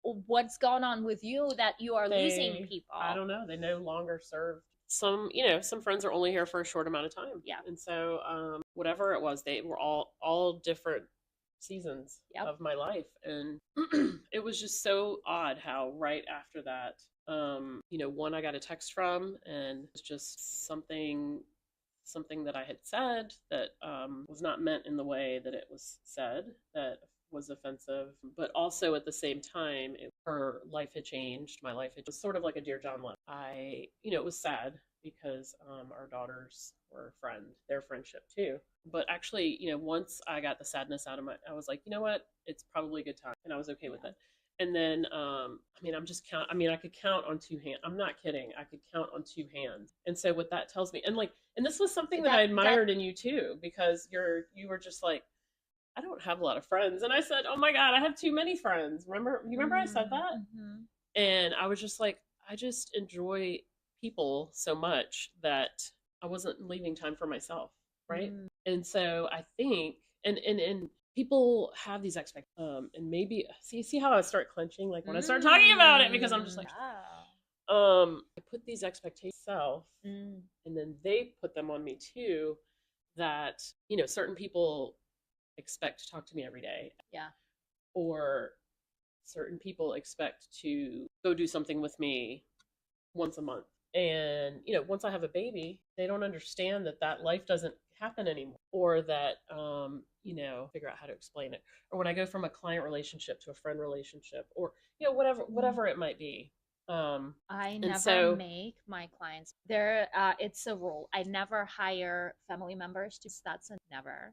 what's going on with you that you are losing people? I don't know. They no longer serve. Some some friends are only here for a short amount of time. Yeah. And so whatever it was, they were all different seasons of my life. And it was just so odd how right after that, one I got a text from, and it's just something that I had said that was not meant in the way that it was said, that was offensive, but also at the same time, her life had changed. My life, it was sort of like a Dear John letter. It was sad because our daughters were a friend, their friendship too. But actually, once I got the sadness out of I was like, you know what, it's probably a good time, and I was okay with it. And then, I could count on two hands. I'm not kidding. I could count on two hands. And so what that tells me, and this was something that I admired in you too, because you were just like, I don't have a lot of friends. And I said, oh my God, I have too many friends. You remember I said that? Mm-hmm. And I was just like, I just enjoy people so much that I wasn't leaving time for myself. Right. Mm. And so I think, and people have these expectations, and maybe see how I start clenching, like when I start talking about it, because I'm just like, I put these expectations self, and then they put them on me too, that, certain people expect to talk to me every day. Yeah. Or certain people expect to go do something with me once a month. And, once I have a baby, they don't understand that life doesn't happen anymore, or that, figure out how to explain it. Or when I go from a client relationship to a friend relationship, or, whatever it might be. I never make my clients it's a rule. I never hire family members that's a never.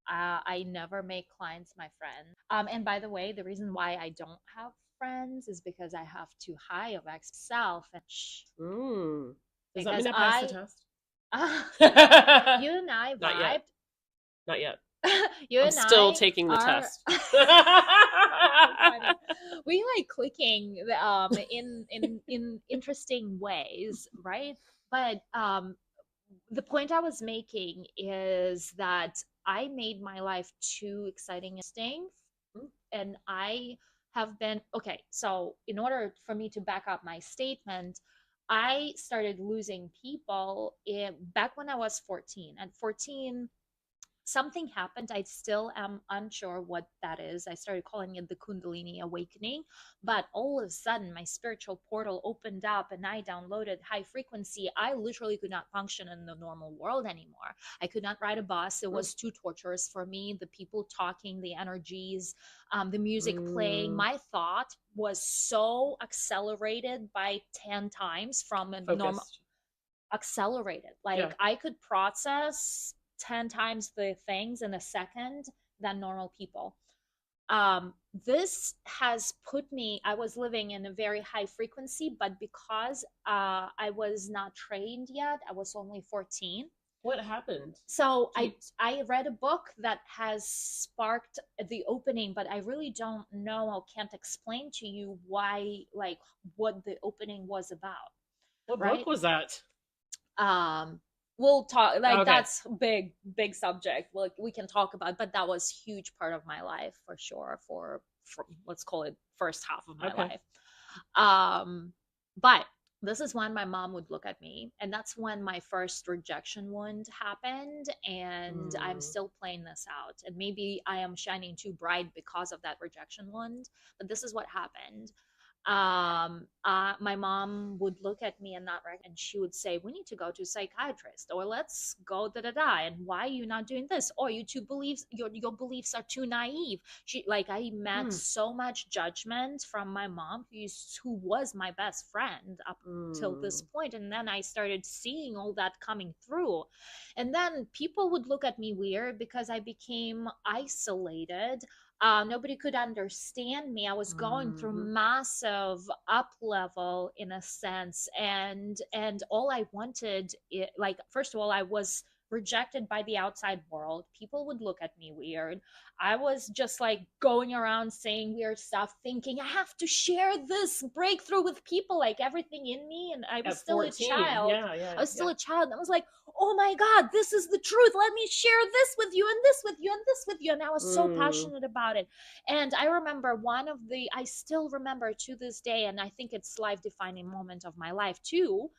I never make clients my friend. And by the way, the reason why I don't have friends is because I have too high of self. Does that mean I passed the test? You and I vibed. Not yet. I'm still taking the test. We like clicking in interesting ways, right? But the point I was making is that I made my life too exciting and interesting, and I have been okay. So in order for me to back up my statement, I started losing people back when I was 14. At 14, something happened. I still am unsure what that is. I started calling it the Kundalini awakening, but all of a sudden my spiritual portal opened up and I downloaded high frequency. I literally could not function in the normal world anymore. I could not ride a bus. It was too torturous for me. The people talking, the energies, the music playing. My thought was so accelerated by 10 times from a normal accelerated. I could process 10 times the things in a second than normal people. This has put me, I was living in a very high frequency, but because I was not trained yet, I was only 14. What happened? So I read a book that has sparked the opening, but I really don't know, I can't explain to you why, what the opening was about. What book was that? We'll talk, okay. That's big subject. We can talk about, but that was huge part of my life for sure, for let's call it first half of my life. But this is when my mom would look at me, and that's when my first rejection wound happened, and I'm still playing this out, and maybe I am shining too bright because of that rejection wound, but this is what happened. My mom would look at me and and she would say, we need to go to a psychiatrist, or let's go and why are you not doing this, or your beliefs are too naive. I met so much judgment from my mom, who was my best friend up till this point. And then I started seeing all that coming through, and then people would look at me weird because I became isolated. Nobody could understand me. I was going through massive up level in a sense, and all I wanted, first of all, I was rejected by the outside world. People would look at me weird. I was just like going around saying weird stuff, thinking I have to share this breakthrough with people, like everything in me. And I was At still a 14. child. Yeah. I was still a child. And I was like, oh my God, this is the truth. Let me share this with you and this with you and this with you. And I was so passionate about it. And I remember I still remember to this day, and I think it's life defining moment of my life too.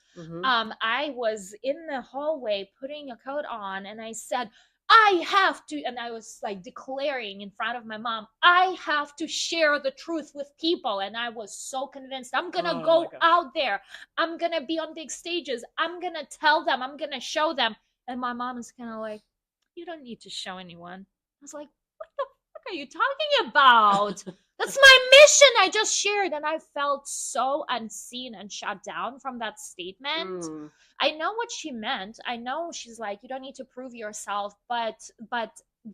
I was in the hallway putting a coat on, and I said, I have to, and I was like declaring in front of my mom, I have to share the truth with people. And I was so convinced I'm gonna go out there, I'm gonna be on big stages, I'm gonna tell them, I'm gonna show them. And my mom is kind of like, you don't need to show anyone. I was like, what the fuck are you talking about? That's my mission I just shared. And I felt so unseen and shut down from that statement. I know what she meant. I know she's like, you don't need to prove yourself, but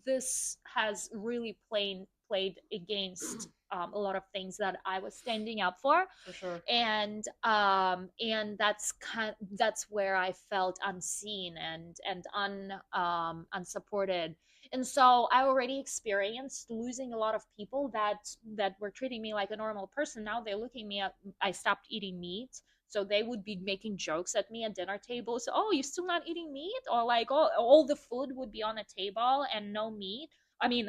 this has really played against a lot of things that I was standing up for. For sure. And that's where I felt unseen and unsupported. And so I already experienced losing a lot of people that were treating me like a normal person. Now they're looking me up. I stopped eating meat. So they would be making jokes at me at dinner tables. Oh, you're still not eating meat? Or like, all the food would be on a table and no meat. I mean,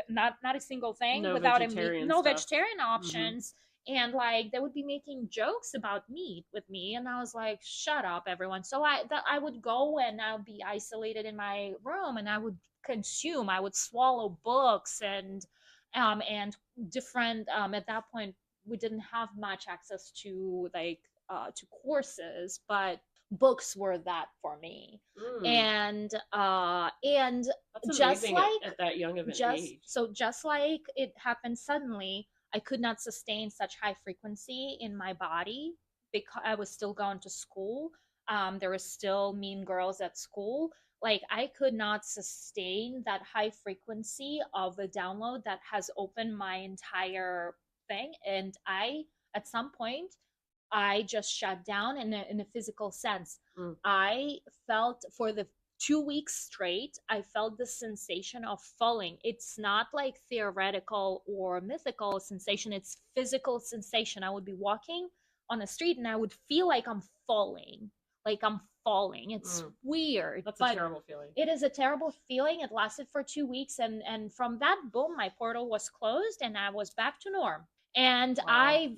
not a single thing without a meat, no vegetarian options. And like they would be making jokes about meat with me, and I was like, shut up, everyone. So I would go and I would be isolated in my room, and I would swallow books and different at that point we didn't have much access to to courses, but books were that for me. And that's just amazing like at that young of an age. So just like it happened suddenly, I could not sustain such high frequency in my body because I was still going to school. There were still mean girls at school. Like I could not sustain that high frequency of a download that has opened my entire thing. And at some point, I just shut down in a physical sense. I felt for the 2 weeks straight, I felt the sensation of falling. It's not like theoretical or mythical sensation, it's physical sensation. I would be walking on a street and I would feel like I'm falling. It's weird. That's a terrible feeling. It is a terrible feeling. It lasted for 2 weeks, and from that, boom, my portal was closed and I was back to norm. And wow.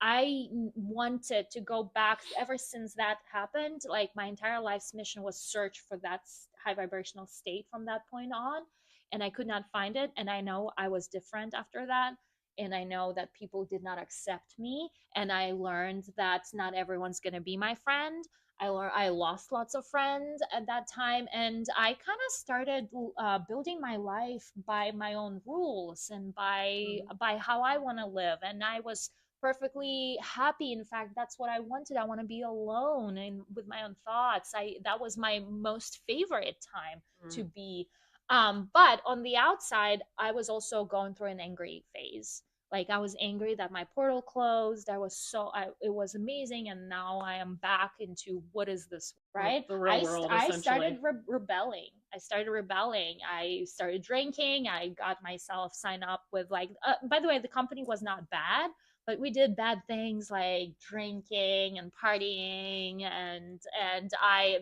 I wanted to go back ever since that happened. Like my entire life's mission was search for that high vibrational state from that point on. And I could not find it. And I know I was different after that. And I know that people did not accept me. And I learned that not everyone's going to be my friend. I lost lots of friends at that time, and I kind of started building my life by my own rules and by how I want to live. And I was perfectly happy. In fact, that's what I wanted. I want to be alone and with my own thoughts. That was my most favorite time to be. But on the outside, I was also going through an angry phase. Like I was angry that my portal closed. It was amazing, and now I am back into what is this, right? The real world. I started rebelling. I started drinking. I got myself signed up with by the way, the company was not bad, but we did bad things like drinking and partying, and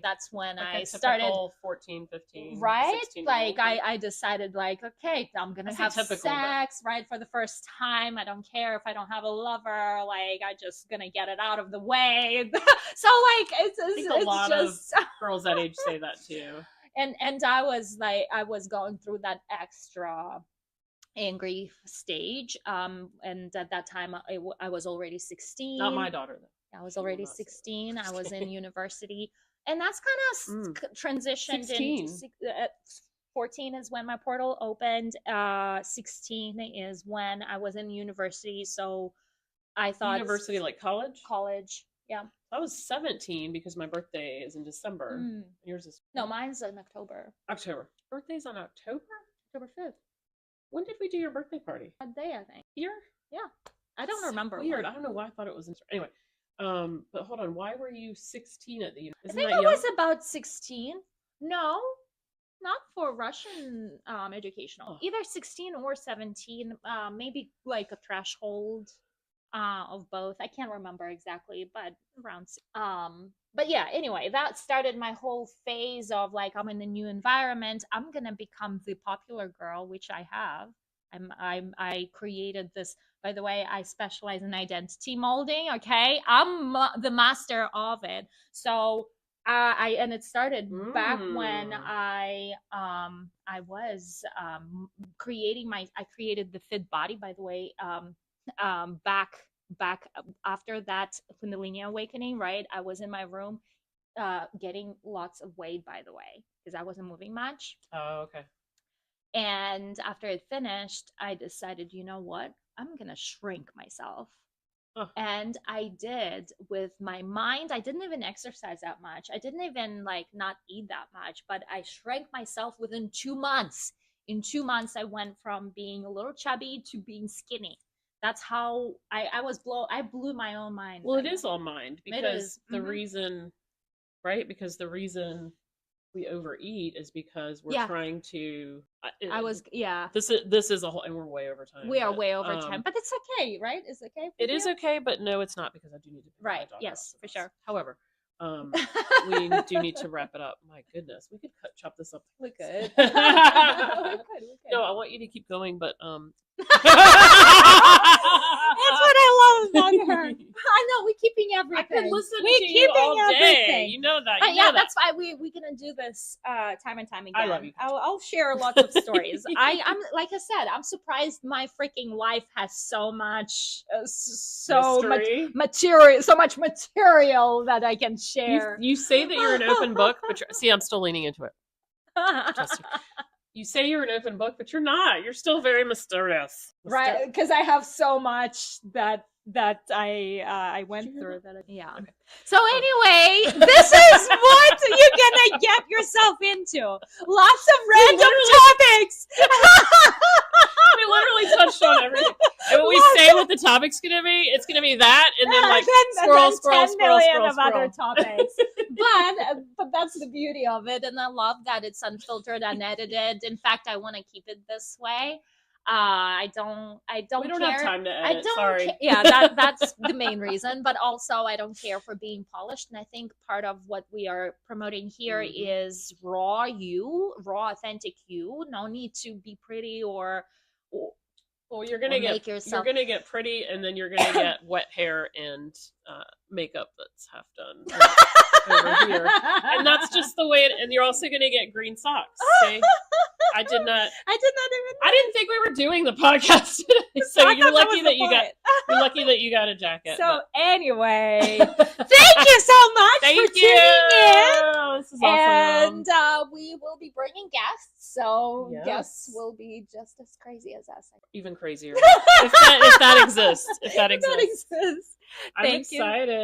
that's when I started 14, 15, right? Like I decided like, okay, I'm gonna have sex, right, for the first time. I don't care if I don't have a lover, like I just gonna get it out of the way. So like it's a lot of girls that age say that too. And I was going through that extra angry stage, and at that time I was already 16. Not my daughter though. I was already 16. I was in university, and that's kind of transitioned 16. Into 14 is when my portal opened. 16 is when I was in university. So I thought university, like college. Yeah, I was 17 because my birthday is in December. Yours is no, mine's in October. Birthday's on October 5th. When did we do your birthday party? That day, I think. Here? Yeah. I don't remember. Weird. I don't know why I thought it was anyway. But hold on. Why were you 16 at the university? I think I was about 16. No, not for Russian educational. Oh. Either 16 or 17. Maybe like a threshold of both. I can't remember exactly, but around. But yeah. Anyway, that started my whole phase of like I'm in a new environment. I'm gonna become the popular girl, which I have. I created this. By the way, I specialize in identity molding. Okay, I'm the master of it. So and it started back when I was creating my I created the fit body, by the way, back after that Kundalini awakening, right? I was in my room getting lots of weight, by the way, because I wasn't moving much. Oh, okay. And after it finished, I decided, you know what? I'm gonna shrink myself. Huh. And I did with my mind. I didn't even exercise that much. I didn't even like not eat that much, but I shrank myself within 2 months. In 2 months, I went from being a little chubby to being skinny. That's how I blew my own mind. Well, it is all mind, because the Mhm. reason, right? Because the reason we overeat is because we're Yeah. trying to. Yeah. This is a whole, and we're way over time. We are way over time, but it's okay, right? It's okay. It is okay, but no, it's not, because I do need to pick my Right. dog Yes, up. for sure. However, we do need to wrap it up. My goodness, we could chop this up. We could. No, We could. I want you to keep going, but That's what I love about her. I know we're keeping everything. I could listen we're to keeping you all day. everything. You know that. But yeah, that's why we're gonna do this time and time again. I love you. I'll share lots of stories. I'm like I said, I'm surprised my freaking life has so much material, so much material that I can share. You say that you're an open book, but see, I'm still leaning into it. You say you're an open book, but you're not. You're still very mysterious. Right, because I have so much that I went through. Yeah. Okay. So anyway, this is what you're gonna get yourself into. Lots of random topics. We literally touched on everything. And when we say what the topic's gonna be, it's gonna be that, and then like squirrel, 10 million of other topics. But that's the beauty of it, and I love that it's unfiltered, unedited. In fact, I want to keep it this way. I don't We don't care. have time to edit. Sorry. Yeah, that's the main reason. But also, I don't care for being polished. And I think part of what we are promoting here is raw you, raw, authentic you. No need to be pretty or well, you're gonna get pretty, and then you're gonna get wet hair and makeup that's half done over here, and that's just the way. And you're also gonna get green socks. Okay? I did not even. I didn't think we were doing the podcast today, so you're lucky that you got a jacket. So anyway, thank you so much for tuning in. This is awesome. And we will be bringing guests, so Yes. guests will be just as crazy as us. Even crazier. if that exists. If that exists. I'm excited.